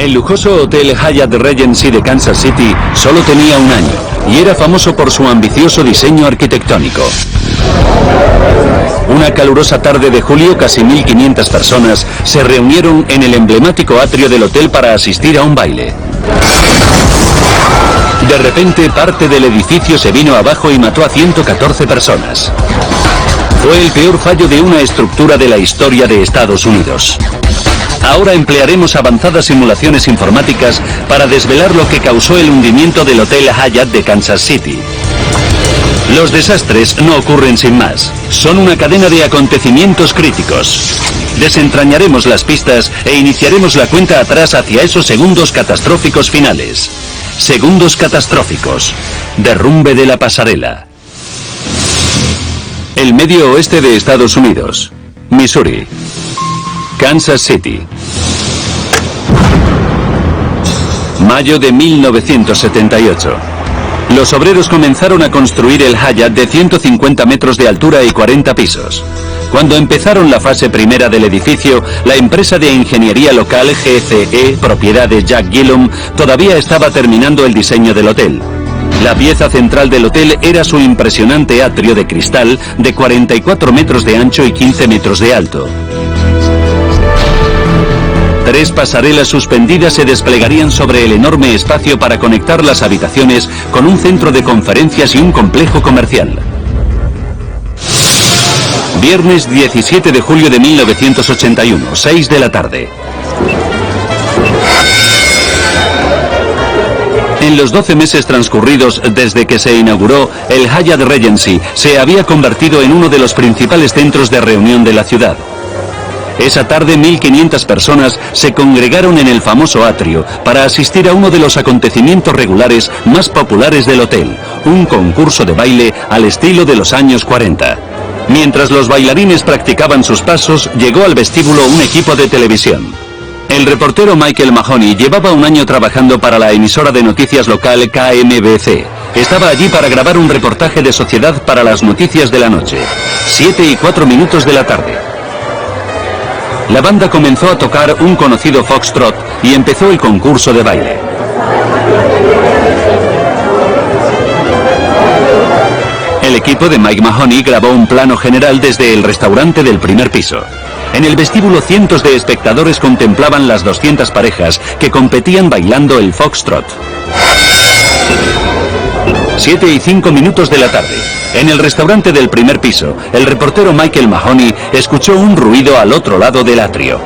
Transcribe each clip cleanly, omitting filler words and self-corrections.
El lujoso hotel Hyatt Regency de Kansas City solo tenía un año y era famoso por su ambicioso diseño arquitectónico. Una calurosa tarde de julio, casi 1.500 personas se reunieron en el emblemático atrio del hotel para asistir a un baile. De repente, parte del edificio se vino abajo y mató a 114 personas. Fue el peor fallo de una estructura de la historia de Estados Unidos. Ahora emplearemos avanzadas simulaciones informáticas para desvelar lo que causó el hundimiento del Hotel Hyatt de Kansas City. Los desastres no ocurren sin más. Son una cadena de acontecimientos críticos. Desentrañaremos las pistas e iniciaremos la cuenta atrás hacia esos segundos catastróficos finales. Segundos catastróficos. Derrumbe de la pasarela. El medio oeste de Estados Unidos. Missouri. Kansas City. Mayo de 1978. Los obreros comenzaron a construir el Hyatt de 150 metros de altura y 40 pisos. Cuando empezaron la fase primera del edificio, la empresa de ingeniería local GCE, propiedad de Jack Gillum, todavía estaba terminando el diseño del hotel. La pieza central del hotel era su impresionante atrio de cristal de 44 metros de ancho y 15 metros de alto. 3 pasarelas suspendidas se desplegarían sobre el enorme espacio para conectar las habitaciones con un centro de conferencias y un complejo comercial. Viernes 17 de julio de 1981, 6 de la tarde. En los 12 meses transcurridos desde que se inauguró, el Hyatt Regency se había convertido en uno de los principales centros de reunión de la ciudad. Esa tarde 1.500 personas se congregaron en el famoso atrio para asistir a uno de los acontecimientos regulares más populares del hotel, un concurso de baile al estilo de los años 40. Mientras los bailarines practicaban sus pasos, llegó al vestíbulo un equipo de televisión. El reportero Michael Mahoney llevaba un año trabajando para la emisora de noticias local KMBC. Estaba allí para grabar un reportaje de sociedad para las noticias de la noche. 7:04 de la tarde. La banda comenzó a tocar un conocido foxtrot y empezó el concurso de baile. El equipo de Mike Mahoney grabó un plano general desde el restaurante del primer piso. En el vestíbulo cientos de espectadores contemplaban las 200 parejas que competían bailando el foxtrot. 7:05 de la tarde. En el restaurante del primer piso, el reportero Michael Mahoney escuchó un ruido al otro lado del atrio.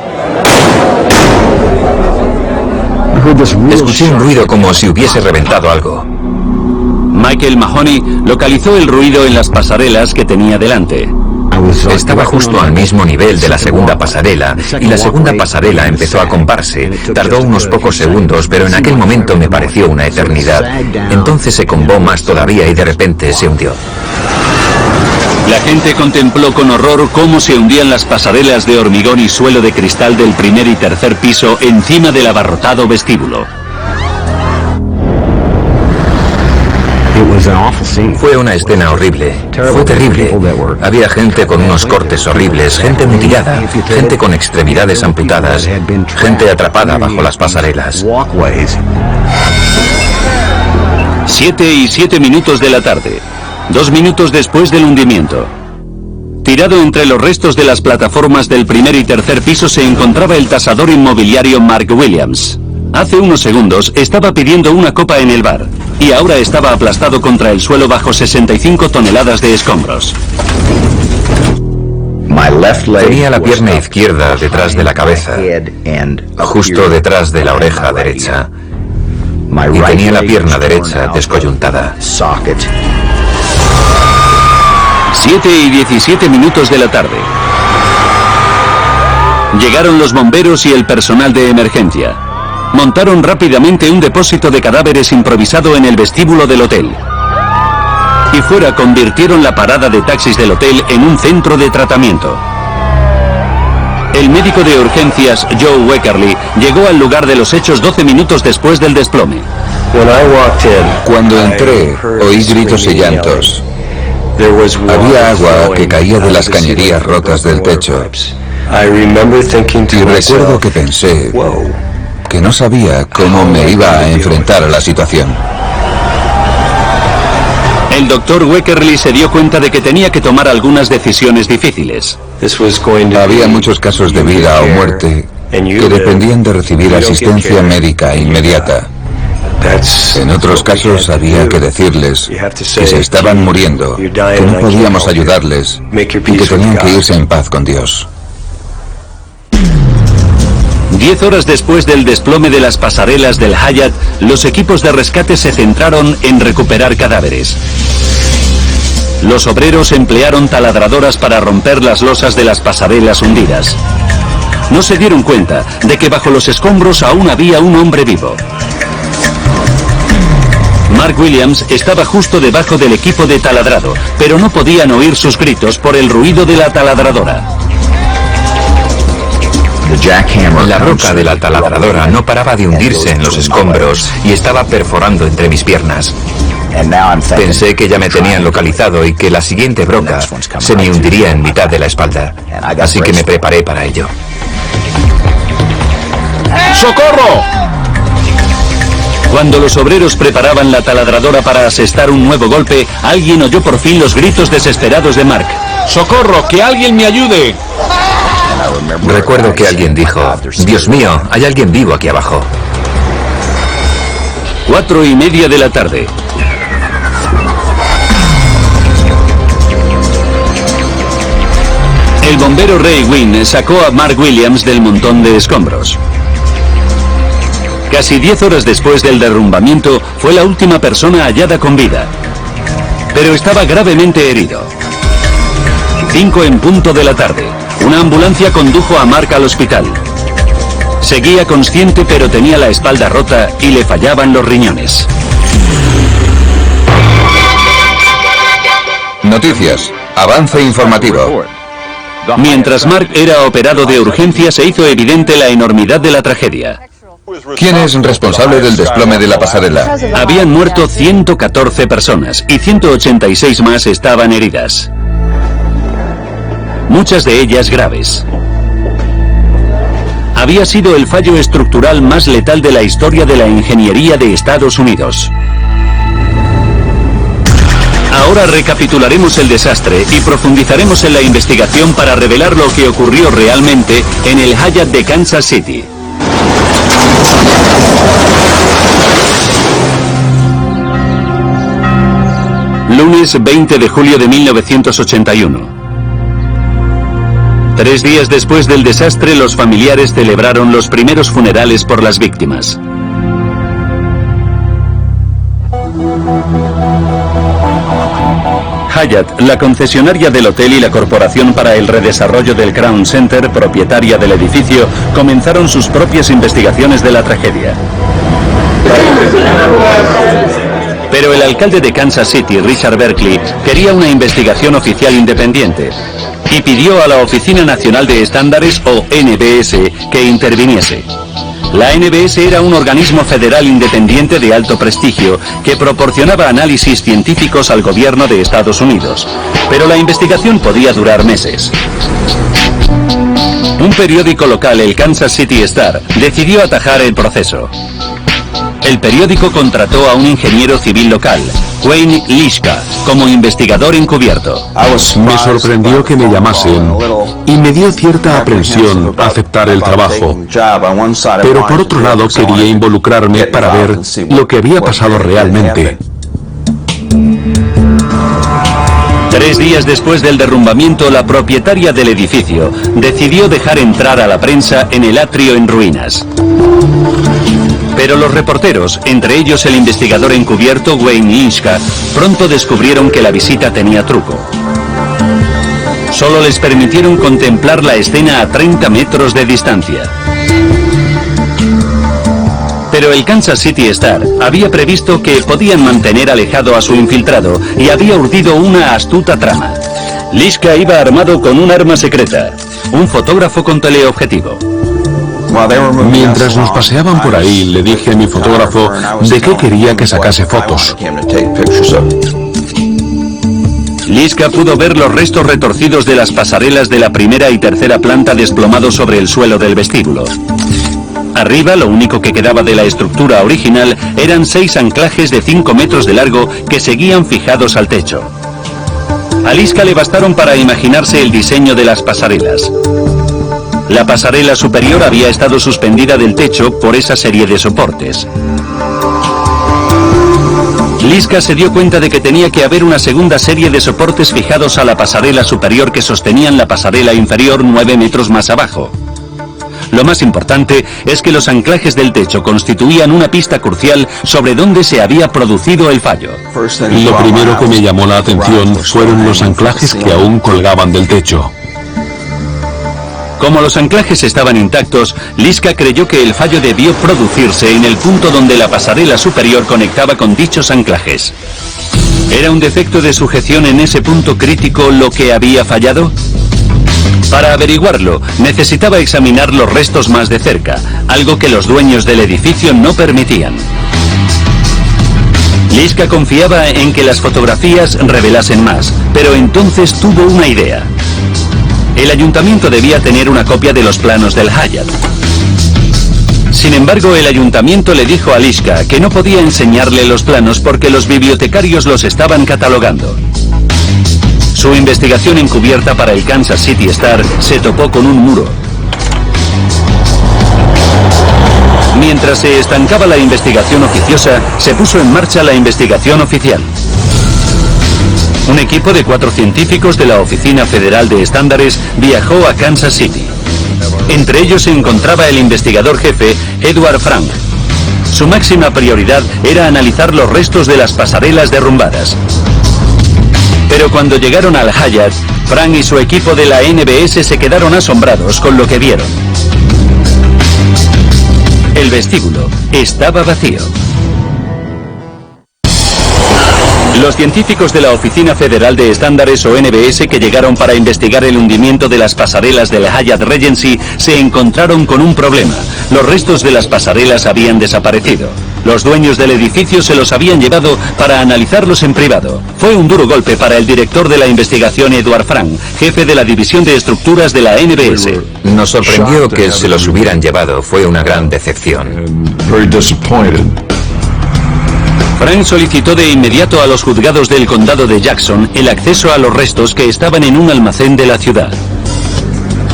Escuché un ruido como si hubiese reventado algo. Michael Mahoney localizó el ruido en las pasarelas que tenía delante. Estaba justo al mismo nivel de la segunda pasarela y la segunda pasarela empezó a comparse. Tardó unos pocos segundos, pero en aquel momento me pareció una eternidad. Entonces se combó más todavía y de repente se hundió. La gente contempló con horror cómo se hundían las pasarelas de hormigón y suelo de cristal del primer y tercer piso encima del abarrotado vestíbulo. Fue una escena horrible, fue terrible. Había gente con unos cortes horribles, gente mutilada, gente con extremidades amputadas, gente atrapada bajo las pasarelas. 7:07 de la tarde, 2 minutos después del hundimiento. Tirado entre los restos de las plataformas del primer y tercer piso se encontraba el tasador inmobiliario Mark Williams. Hace unos segundos estaba pidiendo una copa en el bar y ahora estaba aplastado contra el suelo bajo 65 toneladas de escombros. Tenía la pierna izquierda detrás de la cabeza, justo detrás de la oreja derecha, y tenía la pierna derecha descoyuntada. 7:17 de la tarde. Llegaron los bomberos y el personal de emergencia. Montaron rápidamente un depósito de cadáveres improvisado en el vestíbulo del hotel. Y fuera convirtieron la parada de taxis del hotel en un centro de tratamiento. El médico de urgencias, Joe Weckerly, llegó al lugar de los hechos 12 minutos después del desplome. Cuando entré, oí gritos y llantos. Había agua que caía de las cañerías rotas del techo. Y recuerdo que pensé, que no sabía cómo me iba a enfrentar a la situación. El doctor Weckerly se dio cuenta de que tenía que tomar algunas decisiones difíciles. Había muchos casos de vida o muerte que dependían de recibir asistencia médica inmediata. En otros casos había que decirles que se estaban muriendo, que no podíamos ayudarles y que tenían que irse en paz con Dios. 10 horas después del desplome de las pasarelas del Hyatt, los equipos de rescate se centraron en recuperar cadáveres. Los obreros emplearon taladradoras para romper las losas de las pasarelas hundidas. No se dieron cuenta de que bajo los escombros aún había un hombre vivo. Mark Williams estaba justo debajo del equipo de taladrado, pero no podían oír sus gritos por el ruido de la taladradora. La roca de la taladradora no paraba de hundirse en los escombros y estaba perforando entre mis piernas. Pensé que ya me tenían localizado y que la siguiente broca se me hundiría en mitad de la espalda. Así que me preparé para ello. ¡Socorro! Cuando los obreros preparaban la taladradora para asestar un nuevo golpe, alguien oyó por fin los gritos desesperados de Mark. ¡Socorro! ¡Que alguien me ayude! Recuerdo que alguien dijo: Dios mío, hay alguien vivo aquí abajo. 4:30 de la tarde. El bombero Ray Wynn sacó a Mark Williams del montón de escombros. Casi 10 horas después del derrumbamiento, fue la última persona hallada con vida. Pero estaba gravemente herido. 5 en punto de la tarde. Una ambulancia condujo a Mark al hospital. Seguía consciente, pero tenía la espalda rota y le fallaban los riñones. Noticias. Avance informativo. Mientras Mark era operado de urgencia, se hizo evidente la enormidad de la tragedia. ¿Quién es responsable del desplome de la pasarela? Habían muerto 114 personas y 186 más estaban heridas. Muchas de ellas graves. Había sido el fallo estructural más letal de la historia de la ingeniería de Estados Unidos. Ahora recapitularemos el desastre y profundizaremos en la investigación para revelar lo que ocurrió realmente en el Hyatt de Kansas City. Lunes 20 de julio de 1981. 3 días después del desastre, los familiares celebraron los primeros funerales por las víctimas. Hyatt, la concesionaria del hotel y la Corporación para el Redesarrollo del Crown Center, propietaria del edificio, comenzaron sus propias investigaciones de la tragedia. Pero el alcalde de Kansas City, Richard Berkeley, quería una investigación oficial independiente y pidió a la Oficina Nacional de Estándares, o NBS, que interviniese. La NBS era un organismo federal independiente de alto prestigio que proporcionaba análisis científicos al gobierno de Estados Unidos, pero la investigación podía durar meses. Un periódico local, el Kansas City Star, decidió atajar el proceso. El periódico contrató a un ingeniero civil local, Wayne Lischka, como investigador encubierto. Me sorprendió que me llamasen y me dio cierta aprensión aceptar el trabajo. Pero por otro lado quería involucrarme para ver lo que había pasado realmente. 3 días después del derrumbamiento, la propietaria del edificio decidió dejar entrar a la prensa en el atrio en ruinas. Pero los reporteros, entre ellos el investigador encubierto Wayne Lischka, pronto descubrieron que la visita tenía truco. Solo les permitieron contemplar la escena a 30 metros de distancia. Pero el Kansas City Star había previsto que podían mantener alejado a su infiltrado y había urdido una astuta trama. Lischka iba armado con un arma secreta, un fotógrafo con teleobjetivo. Mientras nos paseaban por ahí, le dije a mi fotógrafo de qué quería que sacase fotos. Lischka pudo ver los restos retorcidos de las pasarelas de la primera y tercera planta desplomados sobre el suelo del vestíbulo. Arriba, lo único que quedaba de la estructura original eran 6 anclajes de 5 metros de largo que seguían fijados al techo. A Liska le bastaron para imaginarse el diseño de las pasarelas. La pasarela superior había estado suspendida del techo por esa serie de soportes. Liska se dio cuenta de que tenía que haber una segunda serie de soportes fijados a la pasarela superior que sostenían la pasarela inferior 9 metros más abajo. Lo más importante es que los anclajes del techo constituían una pista crucial sobre dónde se había producido el fallo. Lo primero que me llamó la atención fueron los anclajes que aún colgaban del techo. Como los anclajes estaban intactos, Liska creyó que el fallo debió producirse en el punto donde la pasarela superior conectaba con dichos anclajes. ¿Era un defecto de sujeción en ese punto crítico lo que había fallado? Para averiguarlo, necesitaba examinar los restos más de cerca, algo que los dueños del edificio no permitían. Liska confiaba en que las fotografías revelasen más, pero entonces tuvo una idea. El ayuntamiento debía tener una copia de los planos del Hyatt. Sin embargo, el ayuntamiento le dijo a Liska que no podía enseñarle los planos porque los bibliotecarios los estaban catalogando. Su investigación encubierta para el Kansas City Star se topó con un muro. Mientras se estancaba la investigación oficiosa, se puso en marcha la investigación oficial. Un equipo de 4 científicos de la Oficina Federal de Estándares viajó a Kansas City. Entre ellos se encontraba el investigador jefe, Edward Frank. Su máxima prioridad era analizar los restos de las pasarelas derrumbadas. Pero cuando llegaron al Hyatt, Frank y su equipo de la NBS se quedaron asombrados con lo que vieron. El vestíbulo estaba vacío. Los científicos de la Oficina Federal de Estándares o NBS que llegaron para investigar el hundimiento de las pasarelas del Hyatt Regency se encontraron con un problema. Los restos de las pasarelas habían desaparecido. Los dueños del edificio se los habían llevado para analizarlos en privado. Fue un duro golpe para el director de la investigación Edward Frank, jefe de la división de estructuras de la NBS. Nos sorprendió que se los hubieran llevado. Fue una gran decepción. Frank solicitó de inmediato a los juzgados del condado de Jackson el acceso a los restos que estaban en un almacén de la ciudad.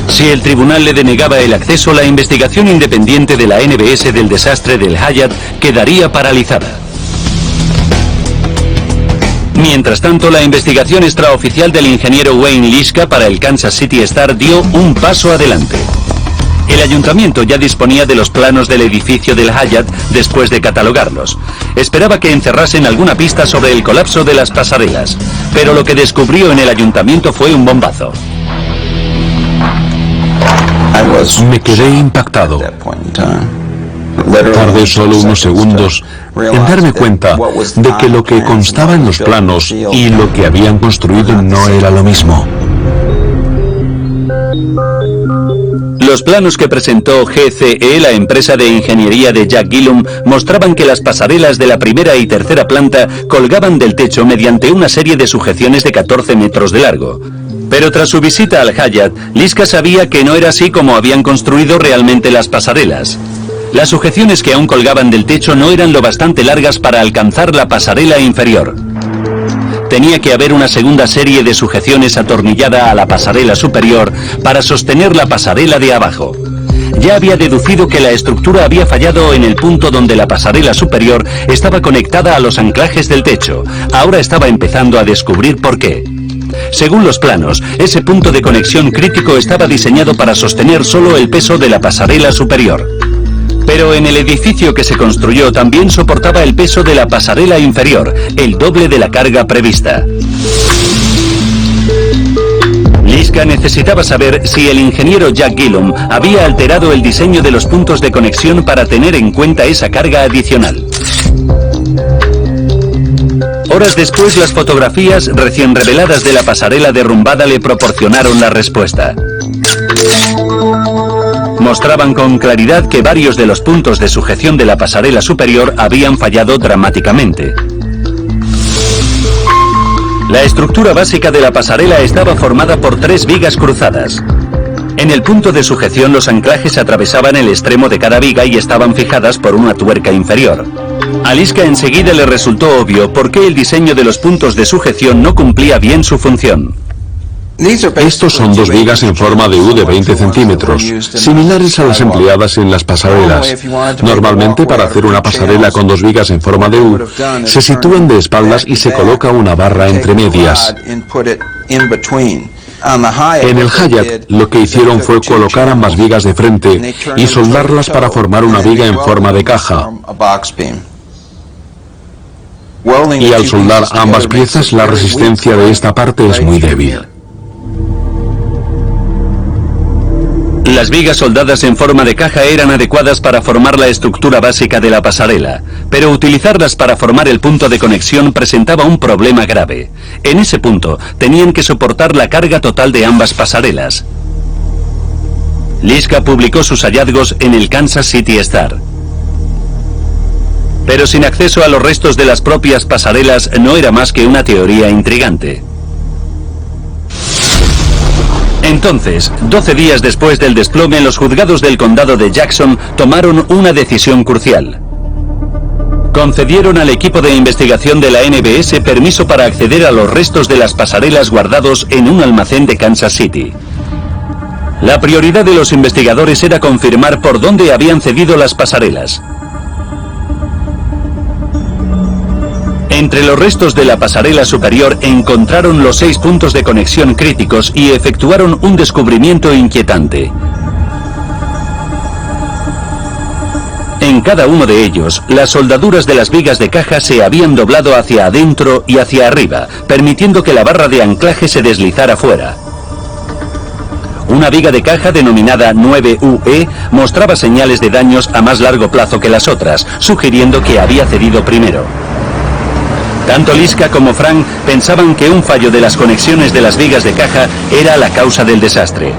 Si el tribunal le denegaba el acceso, la investigación independiente de la NBS del desastre del Hyatt quedaría paralizada. Mientras tanto, la investigación extraoficial del ingeniero Wayne Liska para el Kansas City Star dio un paso adelante. El ayuntamiento ya disponía de los planos del edificio del Hyatt después de catalogarlos. Esperaba que encerrasen alguna pista sobre el colapso de las pasarelas, pero lo que descubrió en el ayuntamiento fue un bombazo. Me quedé impactado. Tardé solo unos segundos en darme cuenta de que lo que constaba en los planos y lo que habían construido no era lo mismo. Los planos que presentó GCE, la empresa de ingeniería de Jack Gillum, mostraban que las pasarelas de la primera y tercera planta colgaban del techo mediante una serie de sujeciones de 14 metros de largo. Pero tras su visita al Hyatt, Liska sabía que no era así como habían construido realmente las pasarelas. Las sujeciones que aún colgaban del techo no eran lo bastante largas para alcanzar la pasarela inferior. Tenía que haber una segunda serie de sujeciones atornillada a la pasarela superior para sostener la pasarela de abajo. Ya había deducido que la estructura había fallado en el punto donde la pasarela superior estaba conectada a los anclajes del techo. Ahora estaba empezando a descubrir por qué. Según los planos, ese punto de conexión crítico estaba diseñado para sostener solo el peso de la pasarela superior. Pero en el edificio que se construyó también soportaba el peso de la pasarela inferior, el doble de la carga prevista. Liska necesitaba saber si el ingeniero Jack Gillum había alterado el diseño de los puntos de conexión para tener en cuenta esa carga adicional. Horas después, las fotografías recién reveladas de la pasarela derrumbada le proporcionaron la respuesta. Mostraban con claridad que varios de los puntos de sujeción de la pasarela superior habían fallado dramáticamente. La estructura básica de la pasarela estaba formada por 3 vigas cruzadas. En En el punto de sujeción los anclajes atravesaban el extremo de cada viga y estaban fijadas por una tuerca inferior. A Liska enseguida le resultó obvio por qué el diseño de los puntos de sujeción no cumplía bien su función. Estos son dos vigas en forma de U de 20 centímetros, similares a las empleadas en las pasarelas. Normalmente, para hacer una pasarela con dos vigas en forma de U, se sitúan de espaldas y se coloca una barra entre medias. En el Hyatt, lo que hicieron fue colocar ambas vigas de frente y soldarlas para formar una viga en forma de caja. Y al soldar ambas piezas, la resistencia de esta parte es muy débil. Las vigas soldadas en forma de caja eran adecuadas para formar la estructura básica de la pasarela, pero utilizarlas para formar el punto de conexión presentaba un problema grave. En ese punto, tenían que soportar la carga total de ambas pasarelas. Liska publicó sus hallazgos en el Kansas City Star. Pero sin acceso a los restos de las propias pasarelas no era más que una teoría intrigante. Entonces, 12 días después del desplome, los juzgados del condado de Jackson tomaron una decisión crucial. Concedieron al equipo de investigación de la NBS permiso para acceder a los restos de las pasarelas guardados en un almacén de Kansas City. La prioridad de los investigadores era confirmar por dónde habían cedido las pasarelas. Entre los restos de la pasarela superior encontraron los 6 puntos de conexión críticos y efectuaron un descubrimiento inquietante. En cada uno de ellos, las soldaduras de las vigas de caja se habían doblado hacia adentro y hacia arriba, permitiendo que la barra de anclaje se deslizara fuera. Una viga de caja denominada 9UE mostraba señales de daños a más largo plazo que las otras, sugiriendo que había cedido primero. Tanto Liska como Frank pensaban que un fallo de las conexiones de las vigas de caja era la causa del desastre.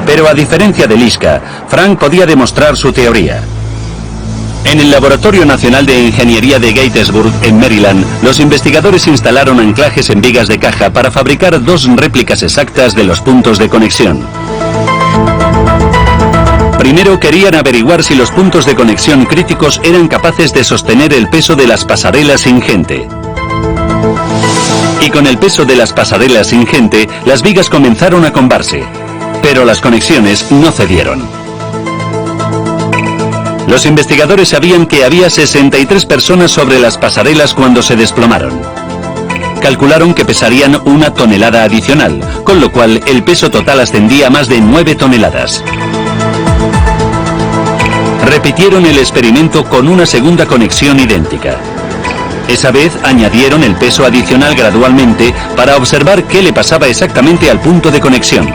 Pero a diferencia de Liska, Frank podía demostrar su teoría. En el Laboratorio Nacional de Ingeniería de Gatesburg, en Maryland, los investigadores instalaron anclajes en vigas de caja para fabricar 2 réplicas exactas de los puntos de conexión. Primero querían averiguar si los puntos de conexión críticos eran capaces de sostener el peso de las pasarelas ingente. Y con el peso de las pasarelas ingente, las vigas comenzaron a combarse, pero las conexiones no cedieron. Los investigadores sabían que había 63 personas sobre las pasarelas cuando se desplomaron. Calcularon que pesarían 1 tonelada adicional, con lo cual el peso total ascendía a más de 9 toneladas. Repitieron el experimento con una segunda conexión idéntica. Esa vez añadieron el peso adicional gradualmente para observar qué le pasaba exactamente al punto de conexión.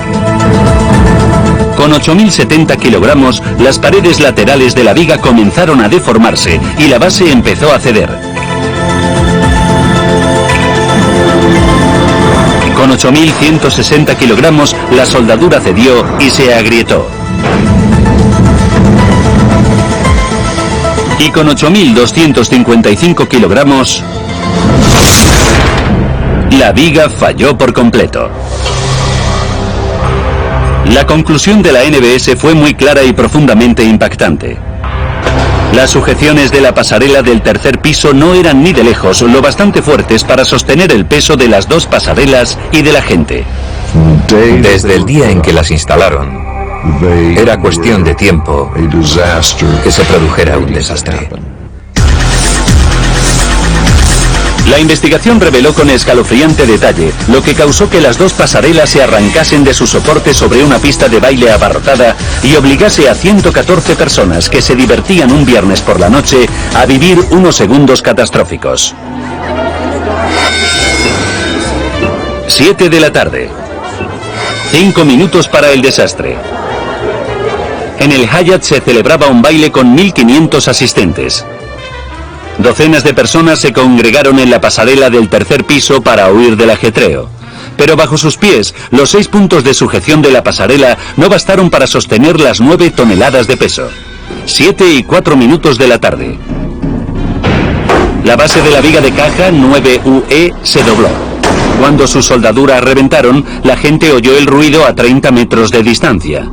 Con 8.070 kilogramos, las paredes laterales de la viga comenzaron a deformarse y la base empezó a ceder. Con 8.160 kilogramos, la soldadura cedió y se agrietó. Y con 8.255 kilogramos, la viga falló por completo. La conclusión de la NBS fue muy clara y profundamente impactante. Las sujeciones de la pasarela del tercer piso no eran ni de lejos lo bastante fuertes para sostener el peso de las 2 pasarelas y de la gente. Desde el día en que las instalaron, era cuestión de tiempo que se produjera un desastre. La investigación reveló con escalofriante detalle lo que causó que las 2 pasarelas se arrancasen de su soporte sobre una pista de baile abarrotada y obligase a 114 personas que se divertían un viernes por la noche a vivir unos segundos catastróficos. 7 de la tarde. 5 minutos para el desastre. En el Hyatt se celebraba un baile con 1.500 asistentes. Docenas de personas se congregaron en la pasarela del tercer piso para huir del ajetreo. Pero bajo sus pies, los 6 puntos de sujeción de la pasarela no bastaron para sostener las 9 toneladas de peso. 7 y 4 minutos de la tarde. La base de la viga de caja 9UE se dobló. Cuando sus soldaduras reventaron, la gente oyó el ruido a 30 metros de distancia.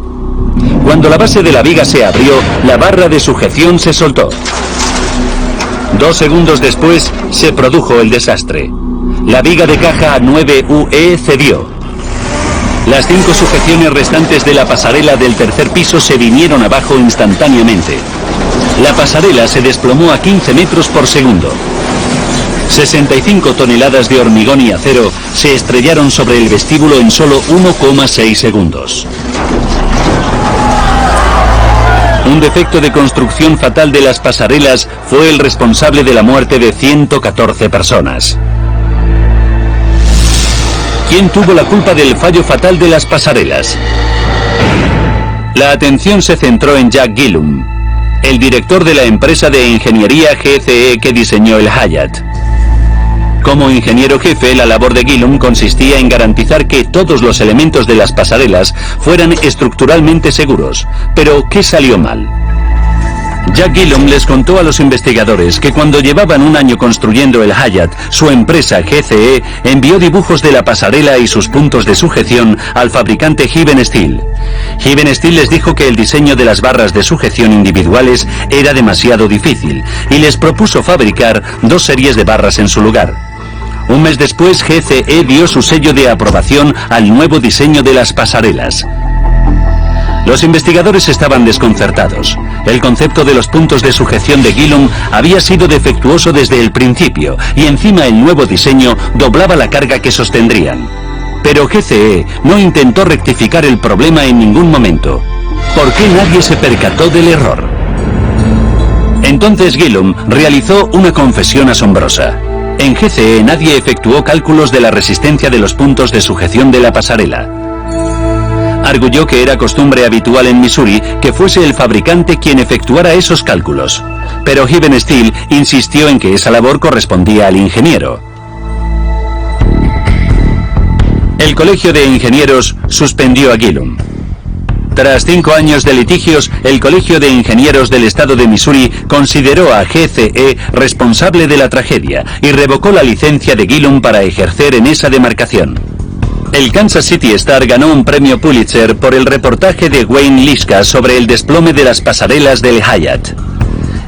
Cuando la base de la viga se abrió, la barra de sujeción se soltó. 2 segundos después, se produjo el desastre. La viga de caja 9UE cedió. Las 5 sujeciones restantes de la pasarela del tercer piso se vinieron abajo instantáneamente. La pasarela se desplomó a 15 metros por segundo. 65 toneladas de hormigón y acero se estrellaron sobre el vestíbulo en solo 1,6 segundos. Un defecto de construcción fatal de las pasarelas fue el responsable de la muerte de 114 personas. ¿Quién tuvo la culpa del fallo fatal de las pasarelas? La atención se centró en Jack Gillum, el director de la empresa de ingeniería GCE que diseñó el Hyatt. Como ingeniero jefe, la labor de Gillum consistía en garantizar que todos los elementos de las pasarelas fueran estructuralmente seguros. Pero, ¿qué salió mal? Jack Gillum les contó a los investigadores que cuando llevaban un año construyendo el Hyatt, su empresa GCE envió dibujos de la pasarela y sus puntos de sujeción al fabricante Heaven Steel. Heaven Steel les dijo que el diseño de las barras de sujeción individuales era demasiado difícil y les propuso fabricar 2 series de barras en su lugar. Un mes después, GCE dio su sello de aprobación al nuevo diseño de las pasarelas. Los investigadores estaban desconcertados. El concepto de los puntos de sujeción de Gillum había sido defectuoso desde el principio, y encima el nuevo diseño doblaba la carga que sostendrían. Pero GCE no intentó rectificar el problema en ningún momento. ¿Por qué nadie se percató del error? Entonces Gillum realizó una confesión asombrosa. En GCE nadie efectuó cálculos de la resistencia de los puntos de sujeción de la pasarela. Arguyó que era costumbre habitual en Missouri que fuese el fabricante quien efectuara esos cálculos. Pero Heaven Steel insistió en que esa labor correspondía al ingeniero. El Colegio de Ingenieros suspendió a Gillum. Tras 5 años de litigios, el Colegio de Ingenieros del Estado de Missouri consideró a GCE responsable de la tragedia y revocó la licencia de Gillum para ejercer en esa demarcación. El Kansas City Star ganó un premio Pulitzer por el reportaje de Wayne Liska sobre el desplome de las pasarelas del Hyatt.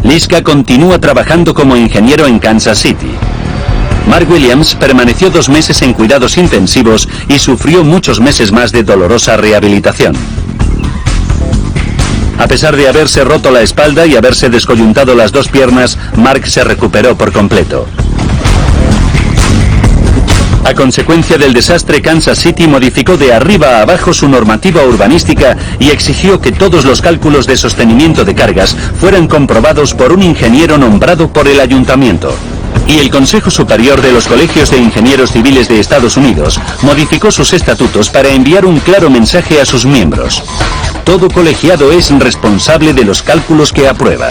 Liska continúa trabajando como ingeniero en Kansas City. Mark Williams permaneció 2 meses en cuidados intensivos y sufrió muchos meses más de dolorosa rehabilitación. A pesar de haberse roto la espalda y haberse descoyuntado las 2 piernas, Mark se recuperó por completo. A consecuencia del desastre, Kansas City modificó de arriba a abajo su normativa urbanística y exigió que todos los cálculos de sostenimiento de cargas fueran comprobados por un ingeniero nombrado por el ayuntamiento. Y el Consejo Superior de los Colegios de Ingenieros Civiles de Estados Unidos modificó sus estatutos para enviar un claro mensaje a sus miembros. Todo colegiado es responsable de los cálculos que aprueba.